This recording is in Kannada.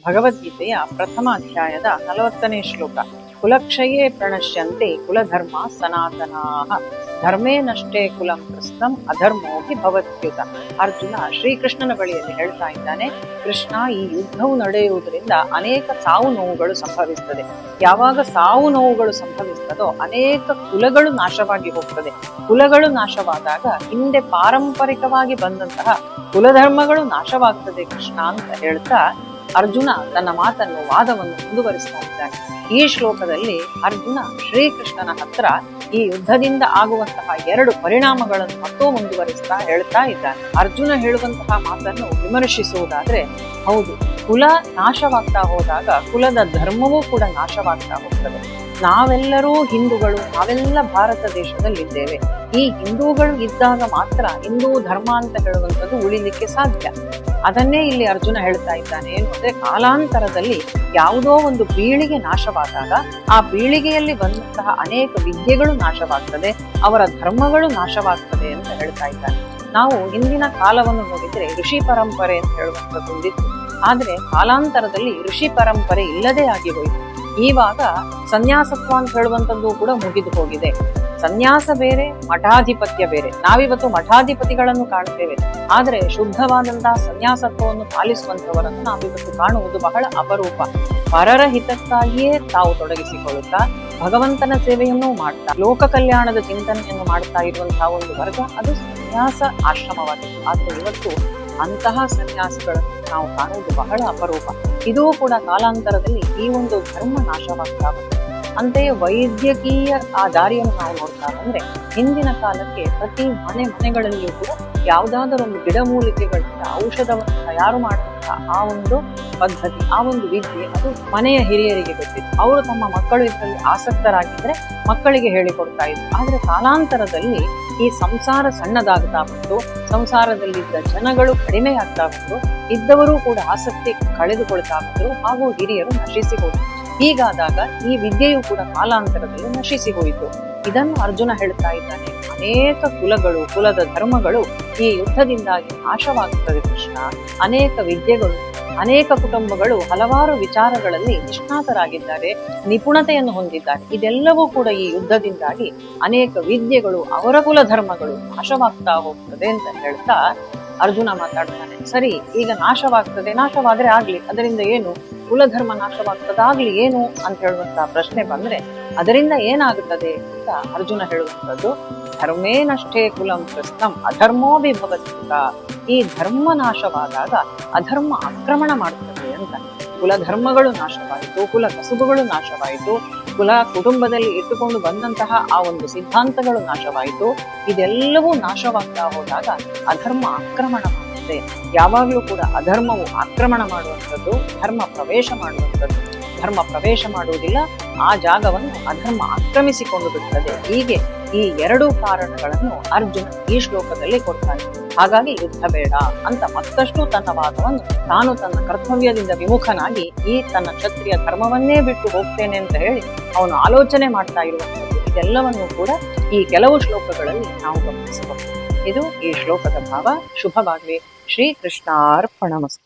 ಭಗವದ್ಗೀತೆಯ ಪ್ರಥಮ ಅಧ್ಯಾಯದ 40ನೇ ಶ್ಲೋಕ. ಕುಲಕ್ಷಯೇ ಪ್ರಣಶ್ಯಂತೆ ಕುಲಧರ್ಮ ಸನಾತನಾಃ ಧರ್ಮೇ ನಷ್ಟೇ ಕುಲಂ ಕೃಷ್ಣಂ ಅಧರ್ಮೋಹಿ ಭವತ್ಯುತ. ಅರ್ಜುನ ಶ್ರೀಕೃಷ್ಣನ ಬಳಿಯಲ್ಲಿ ಹೇಳ್ತಾ ಇದ್ದಾನೆ, ಕೃಷ್ಣ, ಈ ಯುದ್ಧವು ನಡೆಯುವುದರಿಂದ ಅನೇಕ ಸಾವು ನೋವುಗಳು ಸಂಭವಿಸ್ತದೆ. ಯಾವಾಗ ಸಾವು ನೋವುಗಳು ಸಂಭವಿಸ್ತದೋ ಅನೇಕ ಕುಲಗಳು ನಾಶವಾಗಿ ಹೋಗ್ತದೆ. ಕುಲಗಳು ನಾಶವಾದಾಗ ಹಿಂದೆ ಪಾರಂಪರಿಕವಾಗಿ ಬಂದಂತಹ ಕುಲಧರ್ಮಗಳು ನಾಶವಾಗ್ತದೆ ಕೃಷ್ಣ ಅಂತ ಹೇಳ್ತಾ ಅರ್ಜುನ ತನ್ನ ಮಾತನ್ನು, ವಾದವನ್ನು ಮುಂದುವರಿಸ್ತಾ ಇದ್ದಾನೆ. ಈ ಶ್ಲೋಕದಲ್ಲಿ ಅರ್ಜುನ ಶ್ರೀಕೃಷ್ಣನ ಹತ್ರ ಈ ಯುದ್ಧದಿಂದ ಆಗುವಂತಹ 2 ಪರಿಣಾಮಗಳನ್ನು ಮತ್ತೂ ಮುಂದುವರಿಸ್ತಾ ಹೇಳ್ತಾ ಇದ್ದಾನೆ. ಅರ್ಜುನ ಹೇಳುವಂತಹ ಮಾತನ್ನು ವಿಮರ್ಶಿಸುವುದಾದ್ರೆ, ಹೌದು, ಕುಲ ನಾಶವಾಗ್ತಾ ಹೋದಾಗ ಕುಲದ ಧರ್ಮವೂ ಕೂಡ ನಾಶವಾಗ್ತಾ ಹೋಗ್ತದೆ. ನಾವೆಲ್ಲರೂ ಹಿಂದೂಗಳು, ನಾವೆಲ್ಲ ಭಾರತ ದೇಶದಲ್ಲಿದ್ದೇವೆ. ಈ ಹಿಂದೂಗಳು ಇದ್ದಾಗ ಮಾತ್ರ ಹಿಂದೂ ಧರ್ಮ ಅಂತ ಹೇಳುವಂಥದ್ದು ಉಳಿಲಿಕ್ಕೆ ಸಾಧ್ಯ. ಅದನ್ನೇ ಇಲ್ಲಿ ಅರ್ಜುನ ಹೇಳ್ತಾ ಇದ್ದಾನೆ. ಏನು ಅಂದ್ರೆ, ಕಾಲಾಂತರದಲ್ಲಿ ಯಾವುದೋ ಒಂದು ಪೀಳಿಗೆ ನಾಶವಾದಾಗ ಆ ಪೀಳಿಗೆಯಲ್ಲಿ ಬಂದಂತಹ ಅನೇಕ ವಿದ್ಯೆಗಳು ನಾಶವಾಗ್ತದೆ, ಅವರ ಧರ್ಮಗಳು ನಾಶವಾಗ್ತದೆ ಅಂತ ಹೇಳ್ತಾ ಇದ್ದಾನೆ. ನಾವು ಹಿಂದಿನ ಕಾಲವನ್ನು ನೋಡಿದ್ರೆ ಋಷಿ ಪರಂಪರೆ ಅಂತ ಹೇಳುವಂಥದ್ದು ಒಂದಿತ್ತು. ಆದ್ರೆ ಕಾಲಾಂತರದಲ್ಲಿ ಋಷಿ ಪರಂಪರೆ ಇಲ್ಲದೆ ಆಗಿ ಹೋಯಿತು. ಇವಾಗ ಸನ್ಯಾಸತ್ವ ಅಂತ ಹೇಳುವಂಥದ್ದು ಕೂಡ ಮುಗಿದು ಹೋಗಿದೆ. ಸನ್ಯಾಸ ಬೇರೆ, ಮಠಾಧಿಪತ್ಯ ಬೇರೆ. ನಾವಿವತ್ತು ಮಠಾಧಿಪತಿಗಳನ್ನು ಕಾಣ್ತೇವೆ, ಆದ್ರೆ ಶುದ್ಧವಾದಂತಹ ಸನ್ಯಾಸತ್ವವನ್ನು ಪಾಲಿಸುವಂತವರನ್ನು ನಾವಿವತ್ತು ಕಾಣುವುದು ಬಹಳ ಅಪರೂಪ. ಪರರ ಹಿತಕ್ಕಾಗಿಯೇ ತಾವು ತೊಡಗಿಸಿಕೊಳ್ಳುತ್ತಾ ಭಗವಂತನ ಸೇವೆಯನ್ನು ಮಾಡ್ತಾ ಲೋಕ ಕಲ್ಯಾಣದ ಚಿಂತನೆಯನ್ನು ಮಾಡ್ತಾ ಇರುವಂತಹ ಒಂದು ವರ್ಗ ಅದು ಸನ್ಯಾಸ ಆಶ್ರಮವಾಗಿತ್ತು. ಆದ್ರೆ ಇವತ್ತು ಅಂತಹ ಸನ್ಯಾಸಿಗಳನ್ನು ನಾವು ಕಾಣುವುದು ಬಹಳ ಅಪರೂಪ. ಇದೂ ಕೂಡ ಕಾಲಾಂತರದಲ್ಲಿ ಈ ಒಂದು ಧರ್ಮ ನಾಶವಾಗ್ತಾ ಬಂತು. ಅಂತೆಯೇ ವೈದ್ಯಕೀಯ ಆ ದಾರಿಯನ್ನು ನಾವು ನೋಡ್ತಾ ಬಂದ್ರೆ, ಹಿಂದಿನ ಕಾಲಕ್ಕೆ ಪ್ರತಿ ಮನೆಗಳಲ್ಲಿಯೂ ಕೂಡ ಯಾವುದಾದರೂ ಒಂದು ಗಿಡಮೂಲಿಕೆಗಳಿಂದ ಔಷಧವನ್ನು ತಯಾರು ಮಾಡುವಂತಹ ಆ ಒಂದು ಪದ್ಧತಿ, ಆ ಒಂದು ವಿದ್ಯೆ ಅದು ಮನೆಯ ಹಿರಿಯರಿಗೆ ಗೊತ್ತಿತ್ತು. ಅವರು ತಮ್ಮ ಮಕ್ಕಳು ಇದರಲ್ಲಿ ಆಸಕ್ತರಾಗಿದ್ರೆ ಮಕ್ಕಳಿಗೆ ಹೇಳಿಕೊಡ್ತಾ ಇದ್ರು. ಆದ್ರೆ ಕಾಲಾಂತರದಲ್ಲಿ ಈ ಸಂಸಾರ ಸಣ್ಣದಾಗ್ತಾ ಬಂತು, ಸಂಸಾರದಲ್ಲಿದ್ದ ಜನಗಳು ಕಡಿಮೆ ಆಗ್ತಾ ಬಂತು, ಇದ್ದವರು ಕೂಡ ಆಸಕ್ತಿ ಕಳೆದುಕೊಳ್ತಾ ಬಂದರು, ಹಾಗೂ ಹಿರಿಯರು ನಶಿಸಿ ಹೋದರು. ಹೀಗಾದಾಗ ಈ ವಿದ್ಯೆಯು ಕೂಡ ಕಾಲಾಂತರದಲ್ಲಿ ನಶಿಸಿ ಹೋಯಿತು. ಇದನ್ನು ಅರ್ಜುನ ಹೇಳ್ತಾ ಇದ್ದಾನೆ. ಅನೇಕ ಕುಲಗಳು, ಕುಲದ ಧರ್ಮಗಳು ಈ ಯುದ್ಧದಿಂದಾಗಿ ನಾಶವಾಗುತ್ತದೆ ಕೃಷ್ಣ. ಅನೇಕ ವಿದ್ಯೆಗಳು, ಅನೇಕ ಕುಟುಂಬಗಳು ಹಲವಾರು ವಿಚಾರಗಳಲ್ಲಿ ನಿಷ್ಣಾತರಾಗಿದ್ದಾರೆ, ನಿಪುಣತೆಯನ್ನು ಹೊಂದಿದ್ದಾರೆ. ಇದೆಲ್ಲವೂ ಕೂಡ ಈ ಯುದ್ಧದಿಂದಾಗಿ ಅನೇಕ ವಿದ್ಯೆಗಳು, ಅವರ ಕುಲ ಧರ್ಮಗಳು ನಾಶವಾಗ್ತಾ ಹೋಗ್ತದೆ ಅಂತ ಹೇಳ್ತಾ ಅರ್ಜುನ ಮಾತಾಡ್ತಾನೆ. ಸರಿ, ಈಗ ನಾಶವಾಗ್ತದೆ, ನಾಶವಾದ್ರೆ ಆಗ್ಲಿ, ಅದರಿಂದ ಏನು? ಕುಲಧರ್ಮ ನಾಶವಾಗ್ತದಾಗ್ಲಿ, ಏನು ಅಂತ ಹೇಳುವಂತಹ ಪ್ರಶ್ನೆ ಬಂದ್ರೆ ಅದರಿಂದ ಏನಾಗುತ್ತದೆ ಅಂತ ಅರ್ಜುನ ಹೇಳುವಂಥದ್ದು, ಧರ್ಮೇ ನಷ್ಟೇ ಕುಲಂ ಕೃಷ್ಣಂ ಅಧರ್ಮೋಭಿ ಭವತ್ಯುತ. ಈ ಧರ್ಮ ನಾಶವಾದಾಗ ಅಧರ್ಮ ಆಕ್ರಮಣ ಮಾಡುತ್ತದೆ ಅಂತ. ಕುಲಧರ್ಮಗಳು ನಾಶವಾಯಿತು, ಕುಲ ಕಸುಬುಗಳು ನಾಶವಾಯಿತು, ಕುಲ ಕುಟುಂಬದಲ್ಲಿ ಇಟ್ಟುಕೊಂಡು ಬಂದಂತಹ ಆ ಒಂದು ಸಿದ್ಧಾಂತಗಳು ನಾಶವಾಯಿತು. ಇದೆಲ್ಲವೂ ನಾಶವಾಗ್ತಾ ಹೋದಾಗ ಅಧರ್ಮ ಆಕ್ರಮಣ ಮಾಡುತ್ತೆ. ಯಾವಾಗಲೂ ಕೂಡ ಅಧರ್ಮವು ಆಕ್ರಮಣ ಮಾಡುವಂಥದ್ದು, ಧರ್ಮ ಪ್ರವೇಶ ಮಾಡುವಂಥದ್ದು. ಧರ್ಮ ಪ್ರವೇಶ ಮಾಡುವುದಿಲ್ಲ, ಆ ಜಾಗವನ್ನು ಅಧರ್ಮ ಆಕ್ರಮಿಸಿಕೊಂಡು ಬಿಡುತ್ತದೆ. ಹೀಗೆ ಈ 2 ಕಾರಣಗಳನ್ನು ಅರ್ಜುನ ಈ ಶ್ಲೋಕದಲ್ಲಿ ಕೊಡ್ತಾನೆ. ಹಾಗಾಗಿ ಯುದ್ಧ ಬೇಡ ಅಂತ ಮತ್ತಷ್ಟು ತನ್ನ ವಾದವನ್ನು, ತಾನು ತನ್ನ ಕರ್ತವ್ಯದಿಂದ ವಿಮುಖನಾಗಿ ಈ ತನ್ನ ಕ್ಷತ್ರಿಯ ಧರ್ಮವನ್ನೇ ಬಿಟ್ಟು ಹೋಗ್ತೇನೆ ಅಂತ ಹೇಳಿ ಅವನು ಆಲೋಚನೆ ಮಾಡ್ತಾ ಇರುವಂಥದ್ದು. ಇದೆಲ್ಲವನ್ನು ಕೂಡ ಈ ಕೆಲವು ಶ್ಲೋಕಗಳಲ್ಲಿ ನಾವು ಗಮನಿಸಬಹುದು. ಇದು ಈ ಶ್ಲೋಕದ ಭಾವ. ಶುಭವಾಗಲಿ. ಶ್ರೀಕೃಷ್ಣಾರ್ಪಣಮಸ್ತು.